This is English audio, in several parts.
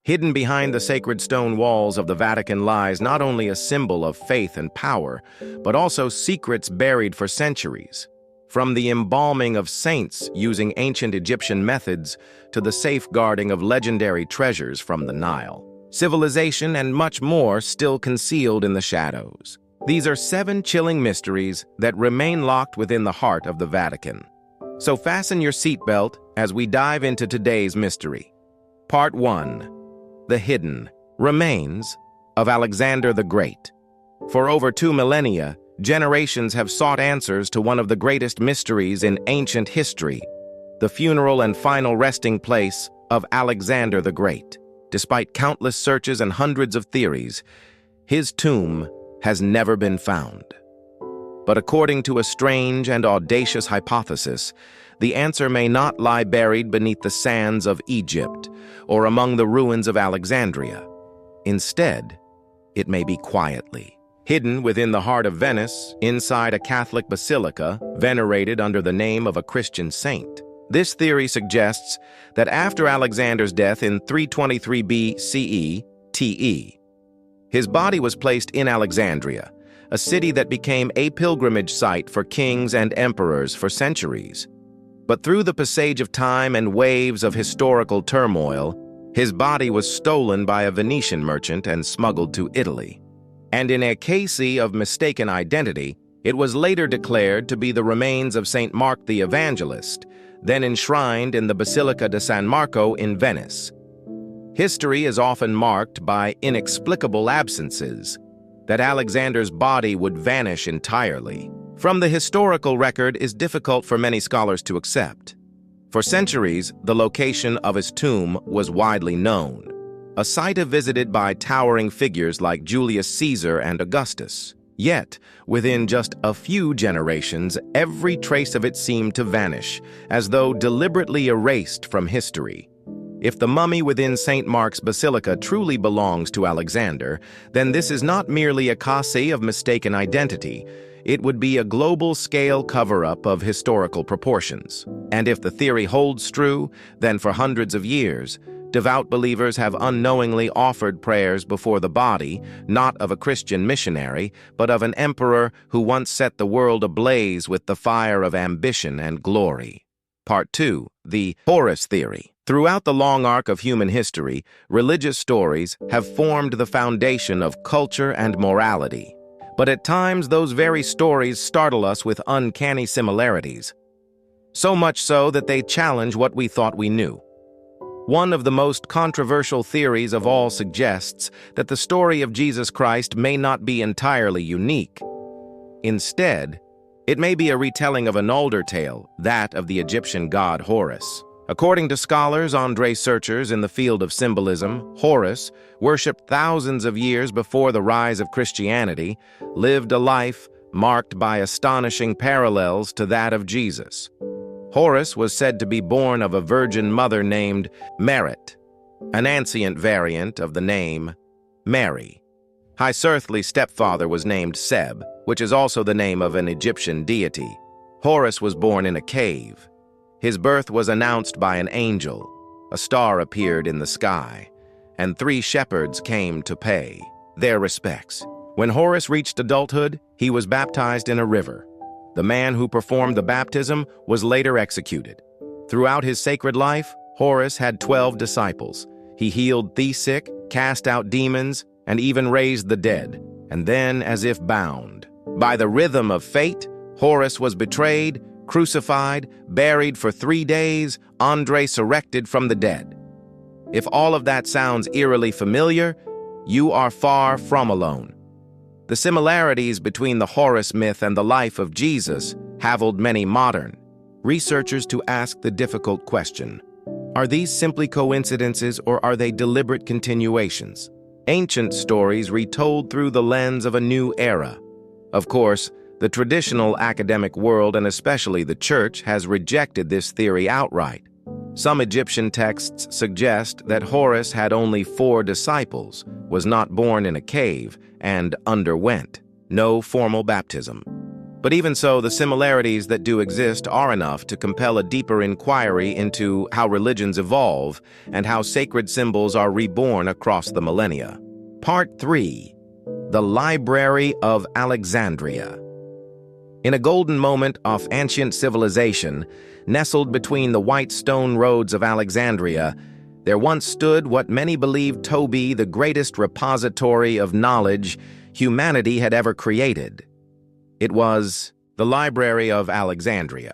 Hidden behind the sacred stone walls of the Vatican lies not only a symbol of faith and power, but also secrets buried for centuries. From the embalming of saints using ancient Egyptian methods to the safeguarding of legendary treasures from the Nile. Civilization and much more still concealed in the shadows. These are 7 chilling mysteries that remain locked within the heart of the Vatican. So fasten your seatbelt as we dive into today's mystery. Part 1. The hidden remains of Alexander the Great. For over 2 millennia, generations have sought answers to one of the greatest mysteries in ancient history, the funeral and final resting place of Alexander the Great. Despite countless searches and hundreds of theories, his tomb has never been found. But according to a strange and audacious hypothesis, the answer may not lie buried beneath the sands of Egypt or among the ruins of Alexandria. Instead, it may be quietly hidden within the heart of Venice, inside a Catholic basilica venerated under the name of a Christian saint. This theory suggests that after Alexander's death in 323 BCE TE, his body was placed in Alexandria, a city that became a pilgrimage site for kings and emperors for centuries. But through the passage of time and waves of historical turmoil, his body was stolen by a Venetian merchant and smuggled to Italy. And in a case of mistaken identity, it was later declared to be the remains of Saint Mark the Evangelist, then enshrined in the Basilica de San Marco in Venice. History is often marked by inexplicable absences, that Alexander's body would vanish entirely from the historical record is difficult for many scholars to accept. For centuries, the location of his tomb was widely known, a site visited by towering figures like Julius Caesar and Augustus. Yet, within just a few generations, every trace of it seemed to vanish, as though deliberately erased from history. If the mummy within St. Mark's Basilica truly belongs to Alexander, then this is not merely a case of mistaken identity. It would be a global-scale cover-up of historical proportions. And if the theory holds true, then for hundreds of years, devout believers have unknowingly offered prayers before the body, not of a Christian missionary, but of an emperor who once set the world ablaze with the fire of ambition and glory. Part 2. The Horus Theory. Throughout the long arc of human history, religious stories have formed the foundation of culture and morality. But at times, those very stories startle us with uncanny similarities. So much so that they challenge what we thought we knew. One of the most controversial theories of all suggests that the story of Jesus Christ may not be entirely unique. Instead, it may be a retelling of an older tale, that of the Egyptian god Horus. According to scholars and researchers in the field of symbolism, Horus, worshipped thousands of years before the rise of Christianity, lived a life marked by astonishing parallels to that of Jesus. Horus was said to be born of a virgin mother named Merit, an ancient variant of the name Mary. His earthly stepfather was named Seb, which is also the name of an Egyptian deity. Horus was born in a cave. His birth was announced by an angel. A star appeared in the sky, and 3 shepherds came to pay their respects. When Horus reached adulthood, he was baptized in a river. The man who performed the baptism was later executed. Throughout his sacred life, Horus had 12 disciples. He healed the sick, cast out demons, and even raised the dead. And then, as if bound by the rhythm of fate, Horus was betrayed, crucified, buried for 3 days, and resurrected from the dead. If all of that sounds eerily familiar, you are far from alone. The similarities between the Horus myth and the life of Jesus have led many modern researchers to ask the difficult question: are these simply coincidences, or are they deliberate continuations? Ancient stories retold through the lens of a new era. Of course, the traditional academic world, and especially the Church, has rejected this theory outright. Some Egyptian texts suggest that Horus had only 4 disciples, was not born in a cave, and underwent no formal baptism. But even so, the similarities that do exist are enough to compel a deeper inquiry into how religions evolve and how sacred symbols are reborn across the millennia. Part 3. The Library of Alexandria. In a golden moment of ancient civilization, nestled between the white stone roads of Alexandria, there once stood what many believed to be the greatest repository of knowledge humanity had ever created. It was the Library of Alexandria.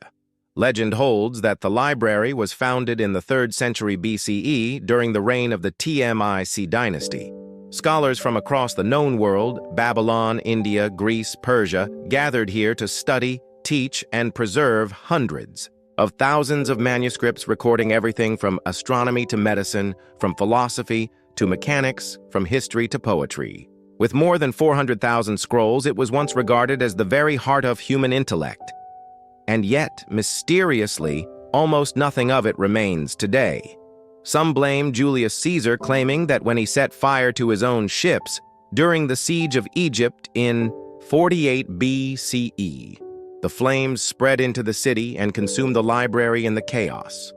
Legend holds that the library was founded in the 3rd century BCE during the reign of the Tmic dynasty. Scholars from across the known world, Babylon, India, Greece, Persia, gathered here to study, teach, and preserve hundreds of thousands of manuscripts recording everything from astronomy to medicine, from philosophy to mechanics, from history to poetry. With more than 400,000 scrolls, it was once regarded as the very heart of human intellect. And yet, mysteriously, almost nothing of it remains today. Some blame Julius Caesar, claiming that when he set fire to his own ships during the siege of Egypt in 48 BCE, the flames spread into the city and consumed the library in the chaos.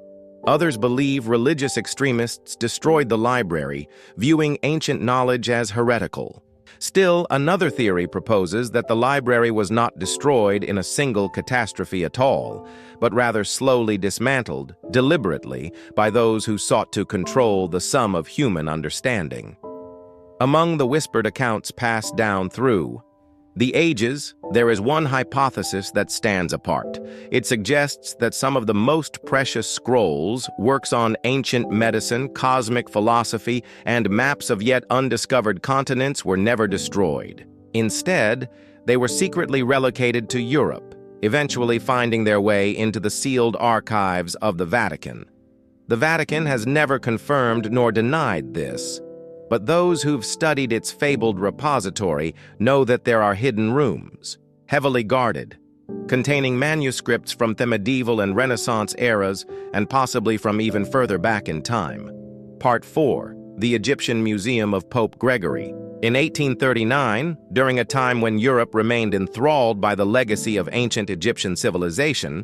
Others believe religious extremists destroyed the library, viewing ancient knowledge as heretical. Still, another theory proposes that the library was not destroyed in a single catastrophe at all, but rather slowly dismantled, deliberately, by those who sought to control the sum of human understanding. Among the whispered accounts passed down through the ages, there is one hypothesis that stands apart. It suggests that some of the most precious scrolls, works on ancient medicine, cosmic philosophy, and maps of yet undiscovered continents were never destroyed. Instead, they were secretly relocated to Europe, eventually finding their way into the sealed archives of the Vatican. The Vatican has never confirmed nor denied this, but those who've studied its fabled repository know that there are hidden rooms, heavily guarded, containing manuscripts from the medieval and Renaissance eras and possibly from even further back in time. Part 4. The Egyptian Museum of Pope Gregory. In 1839, during a time when Europe remained enthralled by the legacy of ancient Egyptian civilization,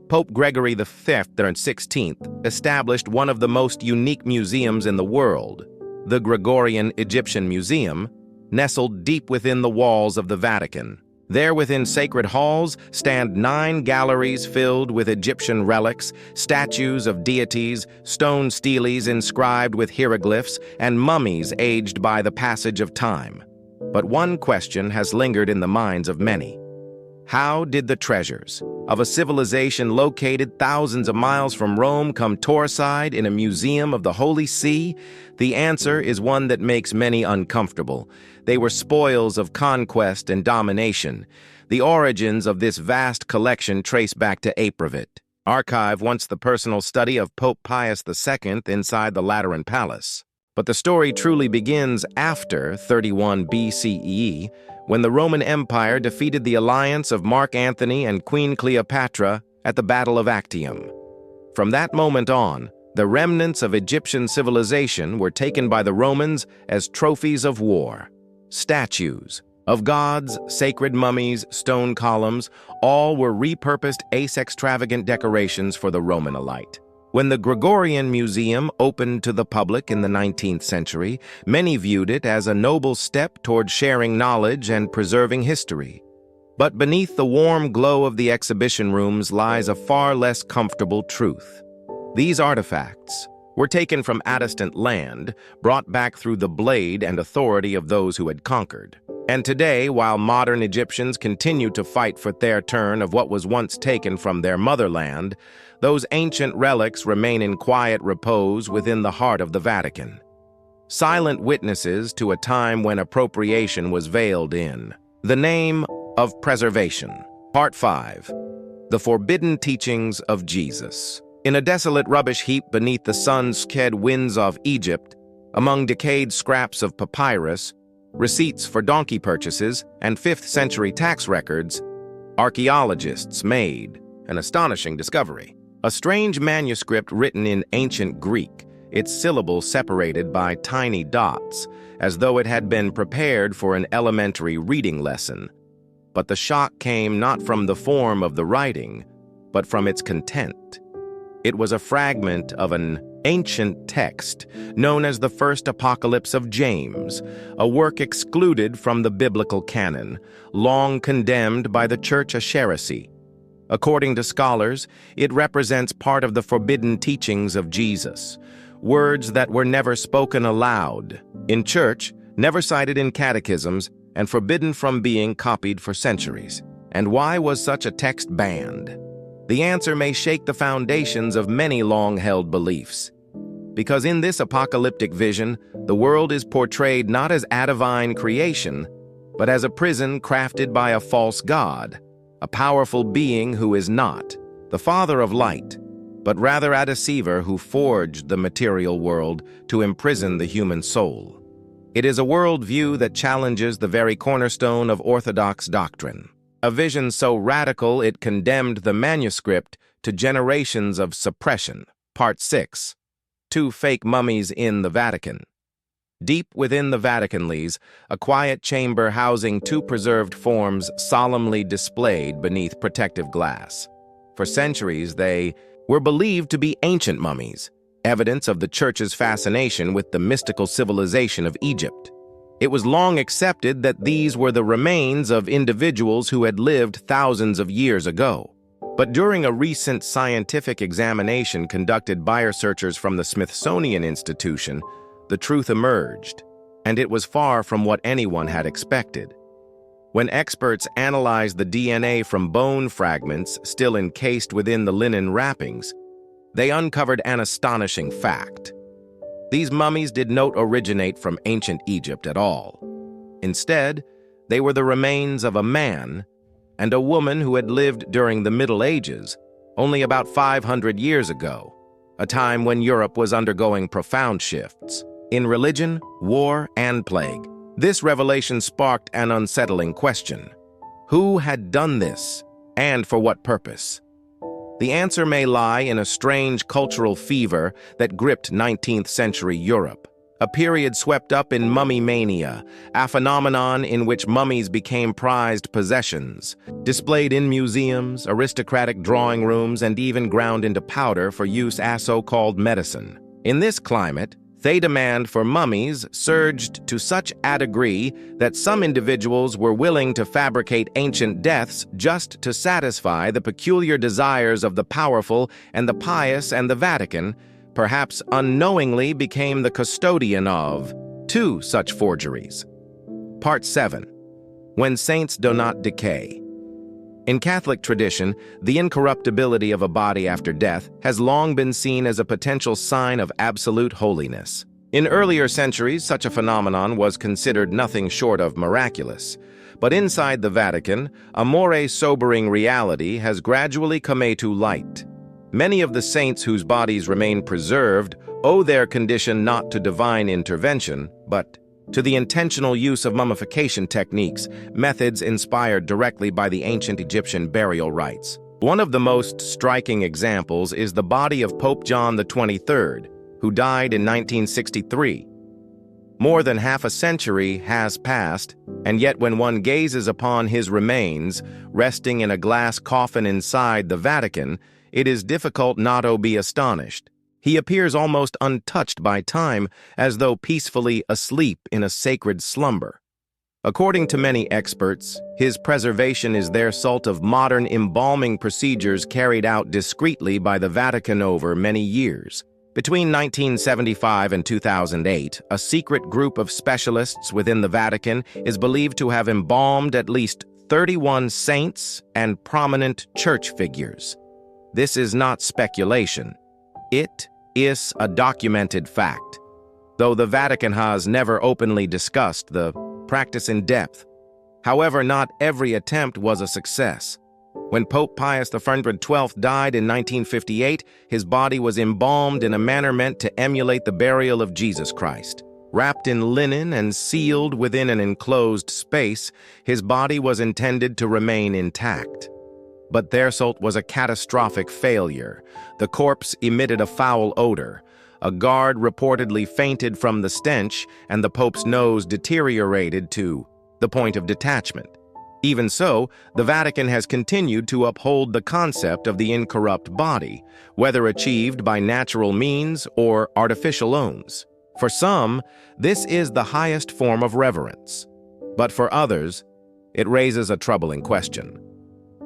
Pope Gregory V, the 16th, established one of the most unique museums in the world, the Gregorian Egyptian Museum, nestled deep within the walls of the Vatican. There within sacred halls stand 9 galleries filled with Egyptian relics, statues of deities, stone steles inscribed with hieroglyphs, and mummies aged by the passage of time. But one question has lingered in the minds of many. How did the treasures of a civilization located thousands of miles from Rome come tourside in a museum of the Holy See? The answer is one that makes many uncomfortable. They were spoils of conquest and domination. The origins of this vast collection trace back to Apravit, archive once the personal study of Pope Pius II inside the Lateran Palace. But the story truly begins after 31 BCE, when the Roman Empire defeated the alliance of Mark Antony and Queen Cleopatra at the Battle of Actium. From that moment on, the remnants of Egyptian civilization were taken by the Romans as trophies of war. Statues of gods, sacred mummies, stone columns, all were repurposed as extravagant decorations for the Roman elite. When the Gregorian Museum opened to the public in the 19th century, many viewed it as a noble step toward sharing knowledge and preserving history. But beneath the warm glow of the exhibition rooms lies a far less comfortable truth. These artifacts were taken from distant land, brought back through the blade and authority of those who had conquered. And today, while modern Egyptians continue to fight for their turn of what was once taken from their motherland, those ancient relics remain in quiet repose within the heart of the Vatican. Silent witnesses to a time when appropriation was veiled in the name of preservation. Part 5. The Forbidden Teachings of Jesus. In a desolate rubbish heap beneath the sun-sked winds of Egypt, among decayed scraps of papyrus, receipts for donkey purchases, and 5th century tax records, archaeologists made an astonishing discovery. A strange manuscript written in ancient Greek, its syllables separated by tiny dots, as though it had been prepared for an elementary reading lesson. but the shock came not from the form of the writing, but from its content. It was a fragment of an ancient text known as the First Apocalypse of James, a work excluded from the biblical canon, long condemned by the Church as heresy. According to scholars, it represents part of the forbidden teachings of Jesus, words that were never spoken aloud in church, never cited in catechisms, and forbidden from being copied for centuries. And why was such a text banned? The answer may shake the foundations of many long-held beliefs. Because in this apocalyptic vision, the world is portrayed not as a divine creation, but as a prison crafted by a false god, a powerful being who is not the Father of light, but rather a deceiver who forged the material world to imprison the human soul. It is a worldview that challenges the very cornerstone of Orthodox doctrine, a vision so radical it condemned the manuscript to generations of suppression. Part 6. 2 Fake Mummies in the Vatican. Deep within the Vatican lies a quiet chamber housing 2 preserved forms solemnly displayed beneath protective glass. For centuries, they were believed to be ancient mummies, evidence of the Church's fascination with the mystical civilization of Egypt. It was long accepted that these were the remains of individuals who had lived thousands of years ago. But during a recent scientific examination conducted by researchers from the Smithsonian Institution, the truth emerged, and it was far from what anyone had expected. When experts analyzed the DNA from bone fragments still encased within the linen wrappings, they uncovered an astonishing fact. These mummies did not originate from ancient Egypt at all. Instead, they were the remains of a man and a woman who had lived during the Middle Ages, only about 500 years ago, a time when Europe was undergoing profound shifts in religion, war, and plague. This revelation sparked an unsettling question. Who had done this, and for what purpose? The answer may lie in a strange cultural fever that gripped 19th century Europe, a period swept up in mummy mania, a phenomenon in which mummies became prized possessions, displayed in museums, aristocratic drawing rooms, and even ground into powder for use as so-called medicine. In this climate, the demand for mummies surged to such a degree that some individuals were willing to fabricate ancient deaths just to satisfy the peculiar desires of the powerful and the pious, and the Vatican, perhaps unknowingly, became the custodian of 2 such forgeries. Part 7. When Saints Do Not Decay. In Catholic tradition, the incorruptibility of a body after death has long been seen as a potential sign of absolute holiness. In earlier centuries, such a phenomenon was considered nothing short of miraculous. But inside the Vatican, a more sobering reality has gradually come to light. Many of the saints whose bodies remain preserved owe their condition not to divine intervention, but to the intentional use of mummification techniques, methods inspired directly by the ancient Egyptian burial rites. One of the most striking examples is the body of Pope John XXIII, who died in 1963. More than half a century has passed, and yet when one gazes upon his remains, resting in a glass coffin inside the Vatican, it is difficult not to be astonished. He appears almost untouched by time, as though peacefully asleep in a sacred slumber. According to many experts, his preservation is the result of modern embalming procedures carried out discreetly by the Vatican over many years. Between 1975 and 2008, a secret group of specialists within the Vatican is believed to have embalmed at least 31 saints and prominent church figures. This is not speculation. It is a documented fact, though the Vatican has never openly discussed the practice in depth. However, not every attempt was a success. When Pope Pius XII died in 1958, his body was embalmed in a manner meant to emulate the burial of Jesus Christ. Wrapped in linen and sealed within an enclosed space, his body was intended to remain intact. But their result was a catastrophic failure. The corpse emitted a foul odor. A guard reportedly fainted from the stench, and the Pope's nose deteriorated to the point of detachment. Even so, the Vatican has continued to uphold the concept of the incorrupt body, whether achieved by natural means or artificial ones. For some, this is the highest form of reverence. But for others, it raises a troubling question.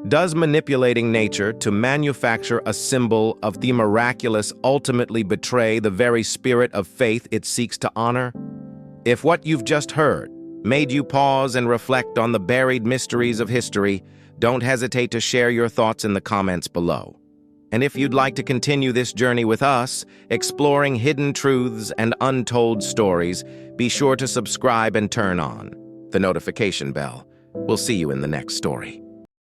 Does manipulating nature to manufacture a symbol of the miraculous ultimately betray the very spirit of faith it seeks to honor? If what you've just heard made you pause and reflect on the buried mysteries of history, don't hesitate to share your thoughts in the comments below. And if you'd like to continue this journey with us, exploring hidden truths and untold stories, be sure to subscribe and turn on the notification bell. We'll see you in the next story.